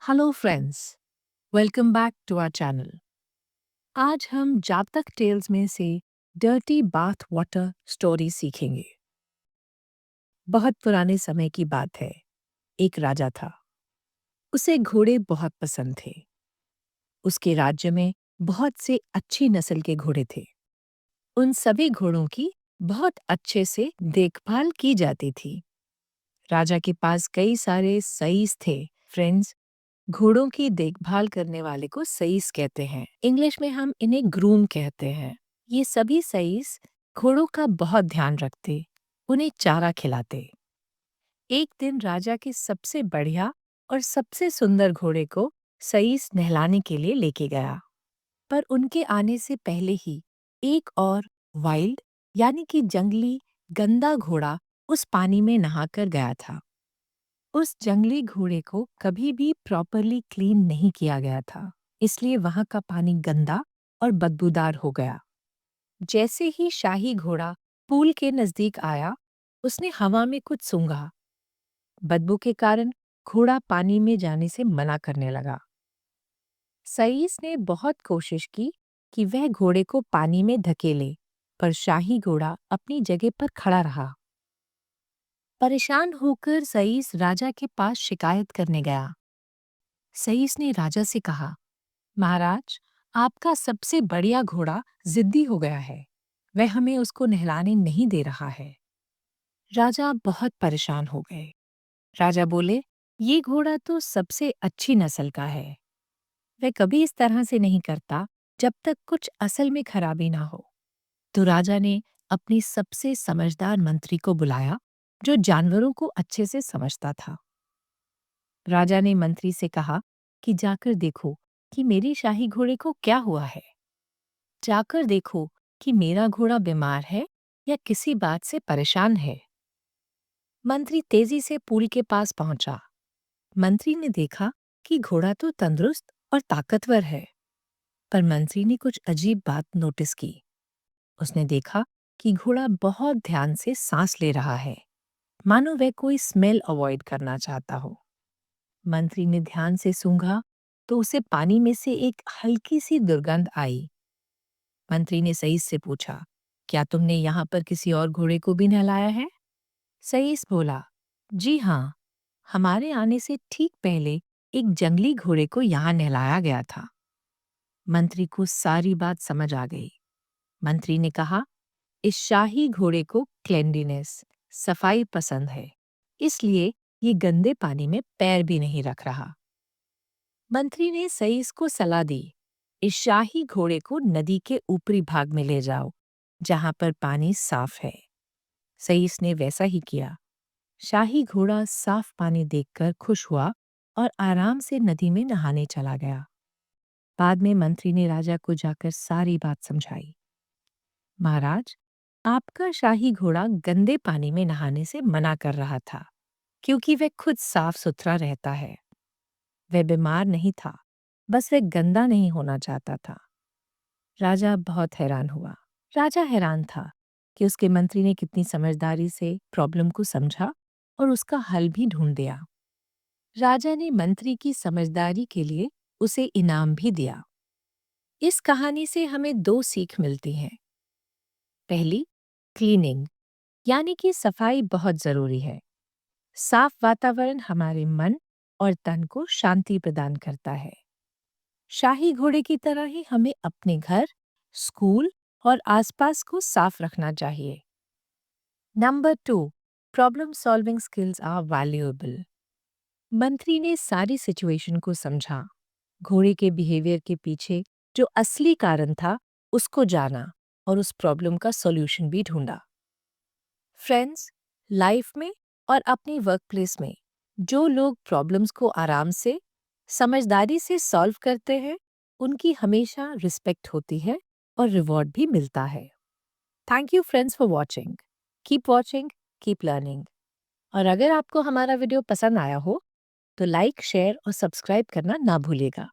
Hello friends, welcome back to our channel. आज हम जातक टेल्स में से डर्टी बाथ वाटर स्टोरी सीखेंगे। बहुत पुराने समय की बात है। एक राजा था। उसे घोड़े बहुत पसंद थे। उसके राज्य में बहुत से अच्छी नस्ल के घोड़े थे। उन सभी घोड़ों की बहुत अच्छे से देखभाल की जाती थी। राजा के पास कई सारे सईस थे। फ्रेंड्स, घोड़ों की देखभाल करने वाले को सईस कहते हैं। इंग्लिश में हम इन्हें ग्रूम कहते हैं। ये सभी सईस घोड़ों का बहुत ध्यान रखते, उन्हें चारा खिलाते। एक दिन राजा के सबसे बढ़िया और सबसे सुंदर घोड़े को सईस नहलाने के लिए लेके गया। पर उनके आने से पहले ही एक और वाइल्ड यानी कि जंगली गंदा घोड़ा उस पानी में नहाकर गया था। उस जंगली घोड़े को कभी भी प्रॉपरली क्लीन नहीं किया गया था, इसलिए वहां का पानी गंदा और बदबूदार हो गया। जैसे ही शाही घोड़ा पूल के नजदीक आया, उसने हवा में कुछ सूंघा। बदबू के कारण घोड़ा पानी में जाने से मना करने लगा। सईस ने बहुत कोशिश की कि वह घोड़े को पानी में धकेले, पर शाही घोड़ा अपनी जगह पर खड़ा रहा। परेशान होकर सईस राजा के पास शिकायत करने गया। सईस ने राजा से कहा, महाराज, आपका सबसे बढ़िया घोड़ा जिद्दी हो गया है। वह हमें उसको नहलाने नहीं दे रहा है। राजा बहुत परेशान हो गए। राजा बोले, ये घोड़ा तो सबसे अच्छी नस्ल का है। वह कभी इस तरह से नहीं करता जब तक कुछ असल में खराबी ना हो। तो राजा ने अपनी सबसे समझदार मंत्री को बुलाया, जो जानवरों को अच्छे से समझता था। राजा ने मंत्री से कहा कि जाकर देखो कि मेरे शाही घोड़े को क्या हुआ है। जाकर देखो कि मेरा घोड़ा बीमार है या किसी बात से परेशान है। मंत्री तेजी से पुल के पास पहुंचा। मंत्री ने देखा कि घोड़ा तो तंदुरुस्त और ताकतवर है, पर मंत्री ने कुछ अजीब बात नोटिस की। उसने देखा कि घोड़ा बहुत ध्यान से सांस ले रहा है, मानो वह कोई स्मेल अवॉइड करना चाहता हो। मंत्री ने ध्यान से सूंघा तो उसे पानी में से एक हल्की सी दुर्गंध आई। मंत्री ने सईस से पूछा, क्या तुमने यहाँ पर किसी और घोड़े को भी नहलाया है? सईस बोला, जी हाँ, हमारे आने से ठीक पहले एक जंगली घोड़े को यहाँ नहलाया गया था। मंत्री को सारी बात समझ आ गई। मंत्री ने कहा, इस शाही घोड़े को क्लेanलीनेस, सफाई पसंद है, इसलिए ये गंदे पानी में पैर भी नहीं रख रहा। मंत्री ने सईस को सलाह दी, इस शाही घोड़े को नदी के ऊपरी भाग में ले जाओ, जहां पर पानी साफ है। सईस ने वैसा ही किया। शाही घोड़ा साफ पानी देखकर खुश हुआ और आराम से नदी में नहाने चला गया। बाद में मंत्री ने राजा को जाकर सारी बात समझाई। महाराज, आपका शाही घोड़ा गंदे पानी में नहाने से मना कर रहा था, क्योंकि वह खुद साफ सुथरा रहता है। वह बीमार नहीं था, बस वह गंदा नहीं होना चाहता था। राजा बहुत हैरान हुआ। राजा हैरान था कि उसके मंत्री ने कितनी समझदारी से प्रॉब्लम को समझा और उसका हल भी ढूंढ दिया। राजा ने मंत्री की समझदारी के लिए उसे इनाम भी दिया। इस कहानी से हमें दो सीख मिलती हैं। पहली, क्लीनिंग यानी कि सफाई बहुत जरूरी है। साफ वातावरण हमारे मन और तन को शांति प्रदान करता है। शाही घोड़े की तरह ही हमें अपने घर, स्कूल और आसपास को साफ रखना चाहिए। Number 2, problem solving skills are valuable. मंत्री ने सारी सिचुएशन को समझा, घोड़े के बिहेवियर के पीछे जो असली कारण था उसको जाना और उस प्रॉब्लम का सॉल्यूशन भी ढूंढा। फ्रेंड्स, लाइफ में और अपनी वर्क प्लेस में जो लोग प्रॉब्लम्स को आराम से, समझदारी से सॉल्व करते हैं, उनकी हमेशा रिस्पेक्ट होती है और रिवॉर्ड भी मिलता है। Thank you friends for watching. Keep watching, keep learning. और अगर आपको हमारा वीडियो पसंद आया हो तो लाइक, शेयर और सब्सक्राइब करना ना भूलिएगा।